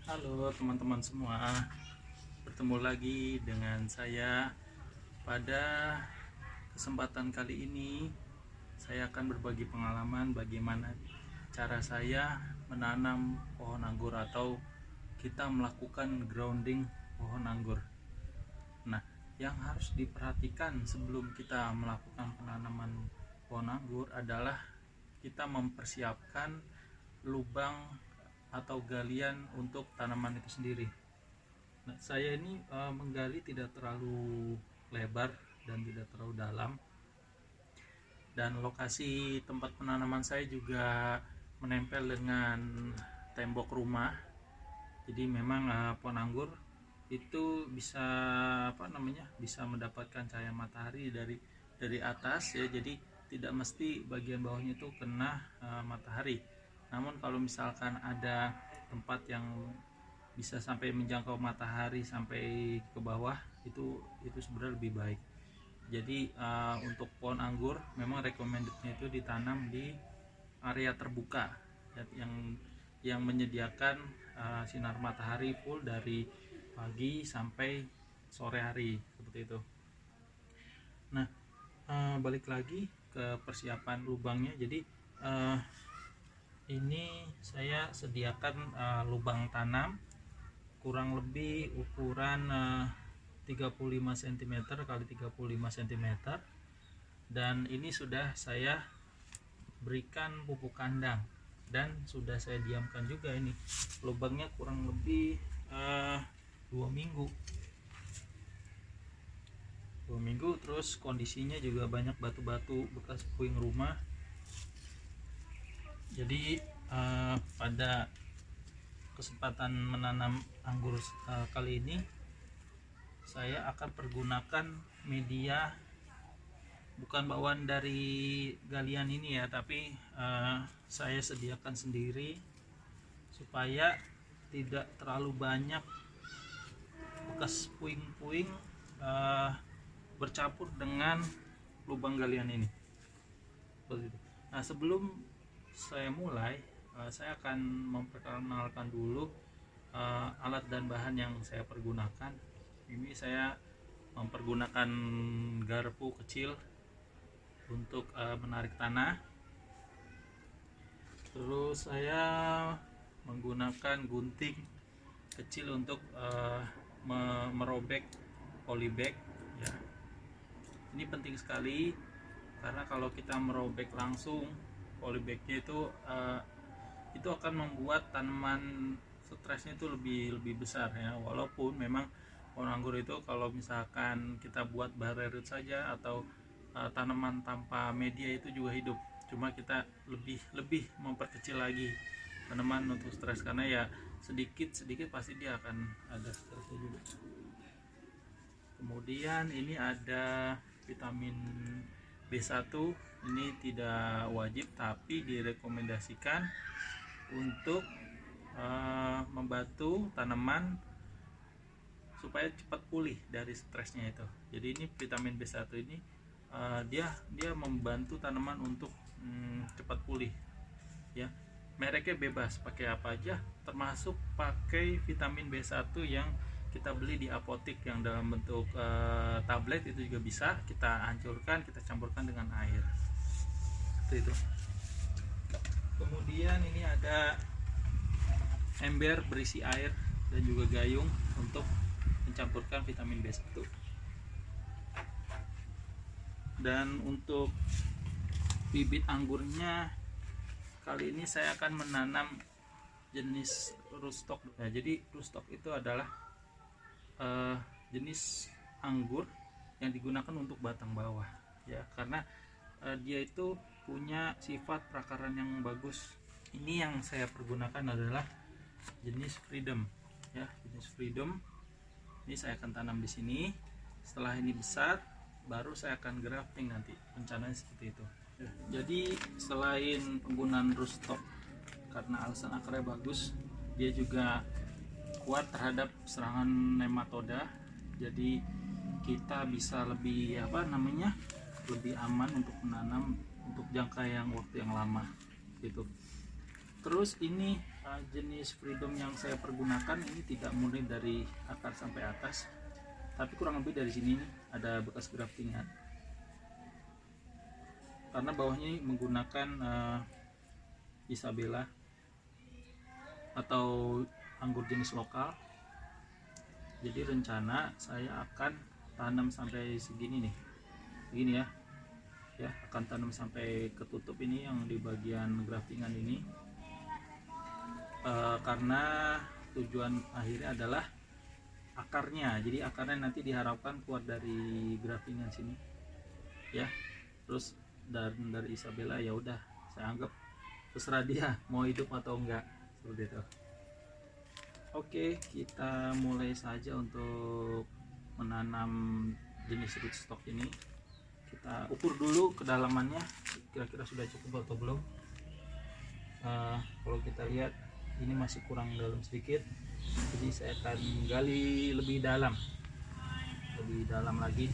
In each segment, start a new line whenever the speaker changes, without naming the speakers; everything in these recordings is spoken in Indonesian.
Halo teman-teman semua, bertemu lagi dengan saya. Pada kesempatan kali ini saya akan berbagi pengalaman bagaimana cara saya menanam pohon anggur atau kita melakukan grounding pohon anggur. Nah, yang harus diperhatikan sebelum kita melakukan penanaman pohon anggur adalah kita mempersiapkan lubang atau galian untuk tanaman itu sendiri. Nah, saya ini menggali tidak terlalu lebar dan tidak terlalu dalam, dan lokasi tempat penanaman saya juga menempel dengan tembok rumah. Jadi memang pohon anggur itu bisa bisa mendapatkan cahaya matahari dari atas ya. Jadi tidak mesti bagian bawahnya itu kena matahari. Namun kalau misalkan ada tempat yang bisa sampai menjangkau matahari sampai ke bawah, itu sebenarnya lebih baik. Jadi untuk pohon anggur memang recommendednya itu ditanam di area terbuka yang menyediakan sinar matahari full dari pagi sampai sore hari, seperti itu. Nah, balik lagi ke persiapan lubangnya. Jadi ini saya sediakan lubang tanam kurang lebih ukuran 35 cm kali 35 cm, dan ini sudah saya berikan pupuk kandang dan sudah saya diamkan juga. Ini lubangnya kurang lebih 2 minggu. Terus kondisinya juga banyak batu-batu bekas puing rumah. Jadi pada kesempatan menanam anggur kali ini saya akan pergunakan media bukan bawaan dari galian ini ya, tapi saya sediakan sendiri supaya tidak terlalu banyak bekas puing-puing bercampur dengan lubang galian ini. Begitu. Nah, sebelum saya mulai, saya akan memperkenalkan dulu alat dan bahan yang saya pergunakan. Ini saya mempergunakan garpu kecil untuk menarik tanah. Terus saya menggunakan gunting kecil untuk merobek polybag ya. Ini penting sekali karena kalau kita merobek langsung polybagnya itu akan membuat tanaman stresnya itu lebih besar ya. Walaupun memang pohon anggur itu kalau misalkan kita buat bare root saja atau tanaman tanpa media itu juga hidup, cuma kita lebih memperkecil lagi tanaman untuk stres, karena ya sedikit pasti dia akan ada stresnya juga. Kemudian ini ada vitamin B1. Ini tidak wajib tapi direkomendasikan untuk membantu tanaman supaya cepat pulih dari stresnya itu. Jadi ini vitamin B1 ini dia membantu tanaman untuk cepat pulih ya. Mereknya bebas pakai apa aja, termasuk pakai vitamin B1 yang kita beli di apotik yang dalam bentuk tablet, itu juga bisa kita hancurkan, kita campurkan dengan air seperti itu. Kemudian ini ada ember berisi air dan juga gayung untuk mencampurkan vitamin B1. Dan untuk bibit anggurnya kali ini saya akan menanam jenis rootstock. Nah, jadi rootstock itu adalah jenis anggur yang digunakan untuk batang bawah ya, karena dia itu punya sifat perakaran yang bagus. Ini yang saya pergunakan adalah jenis Freedom ya, jenis Freedom. Ini saya akan tanam di sini. Setelah ini besar baru saya akan grafting nanti, rencananya seperti itu. Jadi selain penggunaan rootstock karena alasan akarnya bagus, dia juga kuat terhadap serangan nematoda. Jadi kita bisa lebih lebih aman untuk menanam untuk jangka waktu yang lama gitu. Terus ini jenis freedom yang saya pergunakan ini tidak murni dari akar sampai atas, tapi kurang lebih dari sini nih, ada bekas graftingan. Karena bawahnya ini menggunakan Isabella atau anggur jenis lokal, jadi rencana saya akan tanam sampai segini nih, begini ya, akan tanam sampai ketutup ini yang di bagian graftingan ini, karena tujuan akhirnya adalah akarnya. Jadi akarnya nanti diharapkan keluar dari graftingan sini ya. Terus dari Isabella ya udah, saya anggap terserah dia mau hidup atau enggak, seperti itu. Oke, kita mulai saja untuk menanam jenis rootstock ini. Kita ukur dulu kedalamannya, kira-kira sudah cukup atau belum. Kalau kita lihat ini masih kurang dalam sedikit, jadi saya akan gali lebih dalam lagi.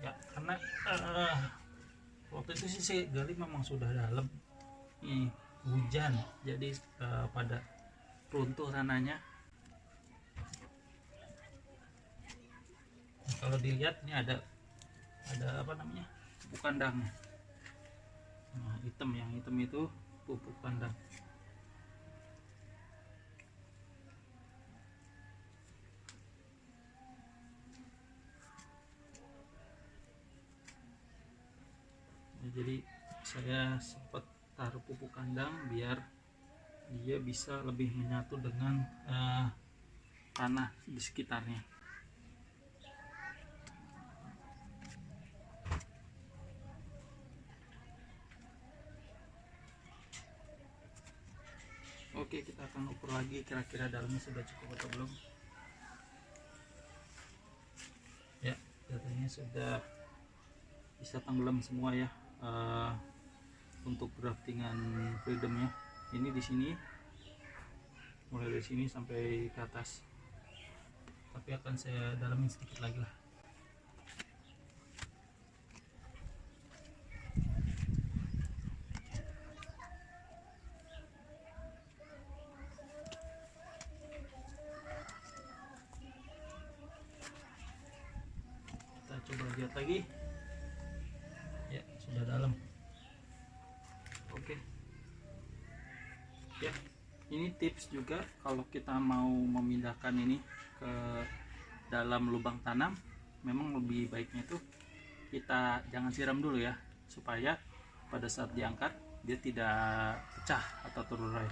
Ya, karena waktu itu sih saya gali memang sudah dalam. Ini hujan, jadi pada runtuh tanahnya. Nah, kalau dilihat ini ada apa namanya, pupuk kandang. Nah, yang hitam itu pupuk kandang. Nah, jadi saya sempat taruh pupuk kandang biar dia bisa lebih menyatu dengan tanah di sekitarnya. Oke, kita akan ukur lagi kira-kira dalamnya sudah cukup atau belum. Ya, katanya sudah bisa tenggelam semua ya, untuk graftingan freedomnya. Ini di sini, mulai dari sini sampai ke atas, tapi akan saya dalamin sedikit lagi lah. Kita coba lihat lagi. Ya, sudah dalam. Oke ya, ini tips juga kalau kita mau memindahkan ini ke dalam lubang tanam, memang lebih baiknya itu kita jangan siram dulu ya, supaya pada saat diangkat dia tidak pecah atau terurai.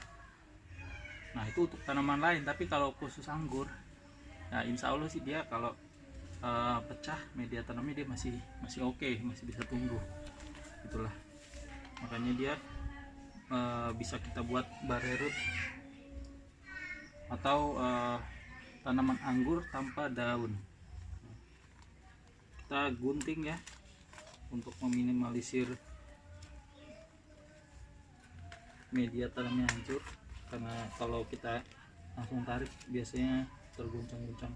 Nah, itu untuk tanaman lain, tapi kalau khusus anggur, nah insya Allah sih dia kalau pecah media tanamnya dia masih oke, masih bisa tumbuh. Itulah makanya dia bisa kita buat bare root atau tanaman anggur tanpa daun. Kita gunting ya untuk meminimalisir media tanamnya hancur, karena kalau kita langsung tarik biasanya terguncang-guncang.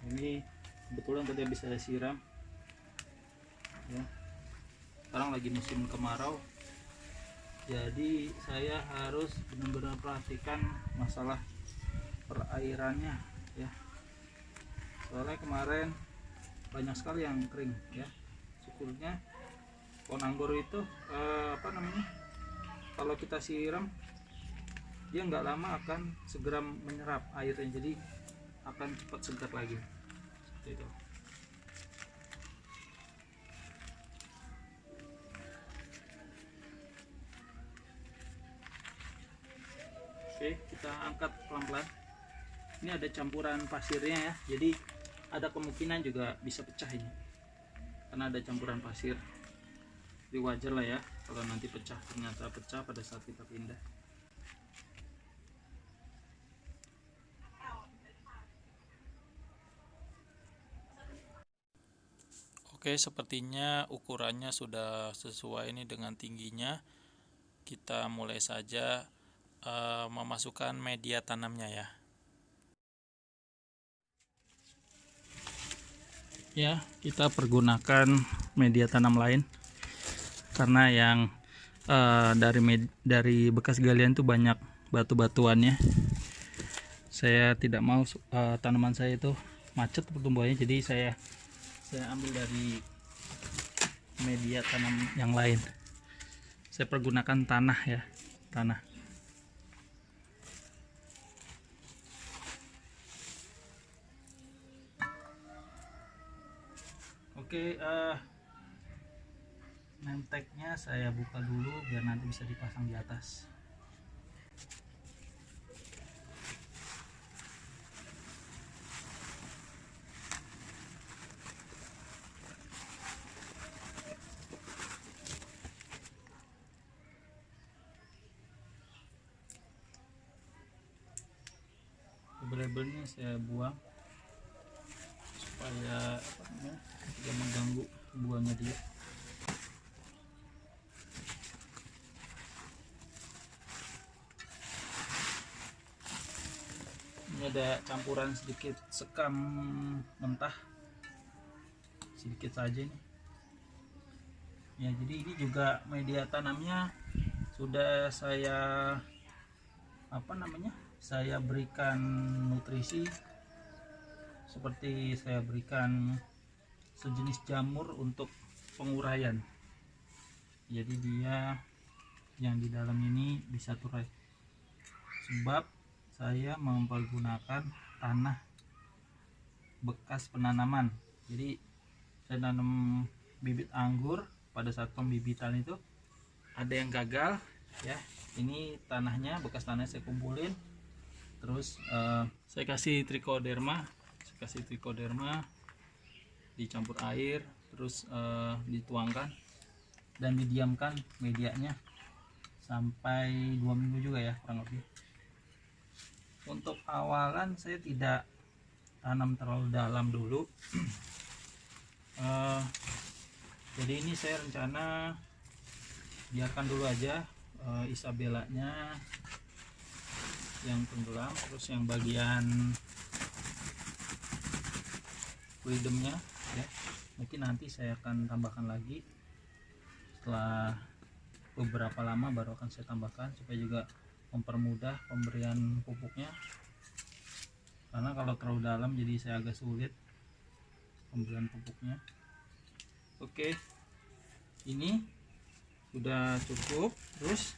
Ini kebetulan tadi bisa siram ya, sekarang lagi musim kemarau, jadi saya harus benar-benar perhatikan masalah perairannya ya, soalnya kemarin banyak sekali yang kering ya. Syukurnya pohon anggur itu kalau kita siram dia nggak lama akan segera menyerap airnya, jadi akan cepat segar lagi seperti itu. Oke, kita angkat pelan-pelan. Ini ada campuran pasirnya ya, jadi ada kemungkinan juga bisa pecah ini karena ada campuran pasir. Jadi wajar lah ya kalau nanti ternyata pecah pada saat kita pindah. Oke, sepertinya ukurannya sudah sesuai ini dengan tingginya. Kita mulai saja memasukkan media tanamnya ya. Ya, kita pergunakan media tanam lain karena yang dari bekas galian itu banyak batu-batuannya. Saya tidak mau tanaman saya itu macet pertumbuhannya, jadi saya ambil dari media tanam yang lain. Saya pergunakan tanah ya, tanah. Oke, nemteknya saya buka dulu biar nanti bisa dipasang di atas. Label-labelnya saya buang supaya tidak mengganggu buahnya dia. Ini ada campuran sedikit sekam mentah, sedikit saja nih ya. Jadi ini juga media tanamnya sudah saya saya berikan nutrisi, seperti saya berikan sejenis jamur untuk penguraian. Jadi dia yang di dalam ini bisa terurai, sebab saya mempergunakan tanah bekas penanaman. Jadi saya nanam bibit anggur, pada saat pembibitan itu ada yang gagal ya. Ini tanahnya, bekas tanah saya kumpulin, terus saya kasih trichoderma, dicampur air, terus dituangkan dan didiamkan medianya sampai 2 minggu juga ya kurang lebih. Untuk awalan saya tidak tanam terlalu dalam dulu. Jadi ini saya rencana biarkan dulu aja Isabellanya yang tenggelam, terus yang bagian freedomnya ya, mungkin nanti saya akan tambahkan lagi setelah beberapa lama, baru akan saya tambahkan supaya juga mempermudah pemberian pupuknya, karena kalau terlalu dalam jadi saya agak sulit pemberian pupuknya. Oke, ini sudah cukup. Terus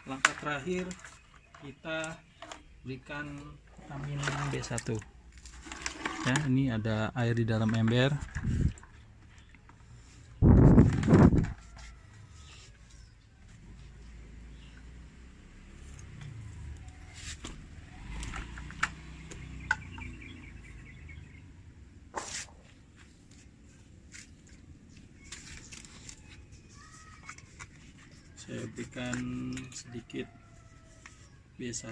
langkah terakhir kita berikan vitamin B1 ya. Ini ada air di dalam ember. Saya berikan sedikit B1,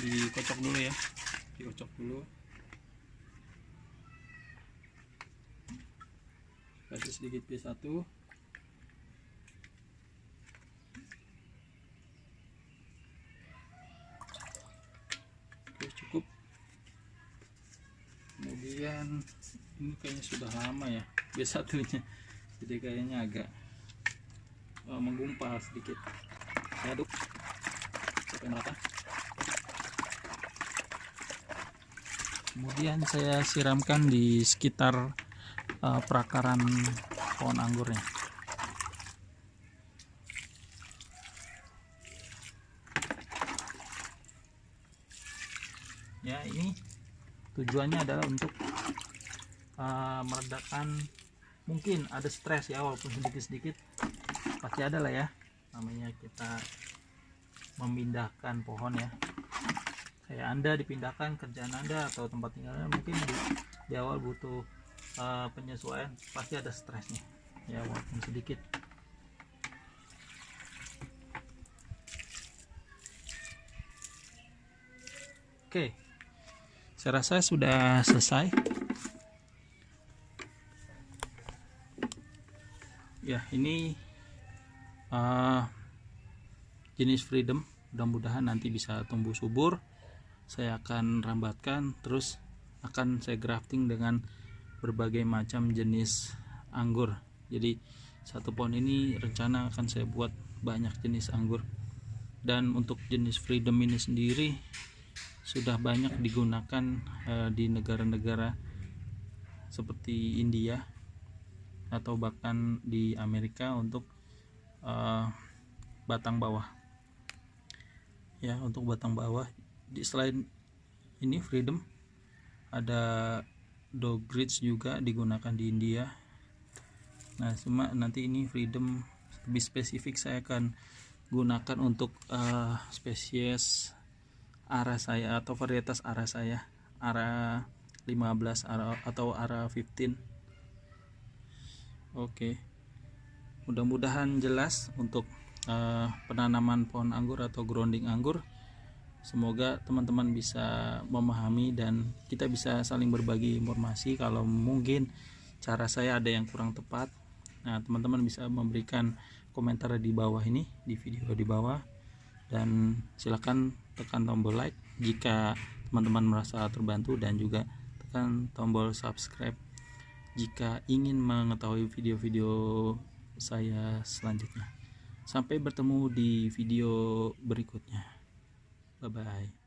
dikocok dulu ya, kasih sedikit B1. Oke, cukup. Kemudian ini kayaknya sudah lama ya B1 nya, jadi kayaknya agak menggumpal sedikit. Saya aduk sampai merata. Kemudian saya siramkan di sekitar perakaran pohon anggurnya. Ya, ini tujuannya adalah untuk meredakan, mungkin ada stres ya, walaupun sedikit-sedikit pasti ada lah ya, namanya kita memindahkan pohon ya. Kayak Anda dipindahkan kerjaan Anda atau tempat tinggalnya, mungkin di awal butuh penyesuaian, pasti ada stresnya ya, walaupun sedikit. Oke, saya rasa sudah selesai ya. Ini jenis freedom, mudah-mudahan nanti bisa tumbuh subur. Saya akan rambatkan, terus akan saya grafting dengan berbagai macam jenis anggur. Jadi satu pohon ini rencana akan saya buat banyak jenis anggur. Dan untuk jenis Freedom ini sendiri sudah banyak digunakan di negara-negara seperti India atau bahkan di Amerika untuk batang bawah. Ya, untuk batang bawah. Selain ini Freedom, ada Dogridge juga digunakan di India. Nah, cuma nanti ini Freedom lebih spesifik saya akan gunakan untuk spesies ara saya atau varietas ara saya, ara 15 atau ara 15. Oke, mudah-mudahan jelas untuk penanaman pohon anggur atau grounding anggur. Semoga teman-teman bisa memahami dan kita bisa saling berbagi informasi. Kalau mungkin cara saya ada yang kurang tepat, nah teman-teman bisa memberikan komentar di bawah ini, di video di bawah, dan silakan tekan tombol like jika teman-teman merasa terbantu, dan juga tekan tombol subscribe jika ingin mengetahui video-video saya selanjutnya. Sampai bertemu di video berikutnya. Bye bye.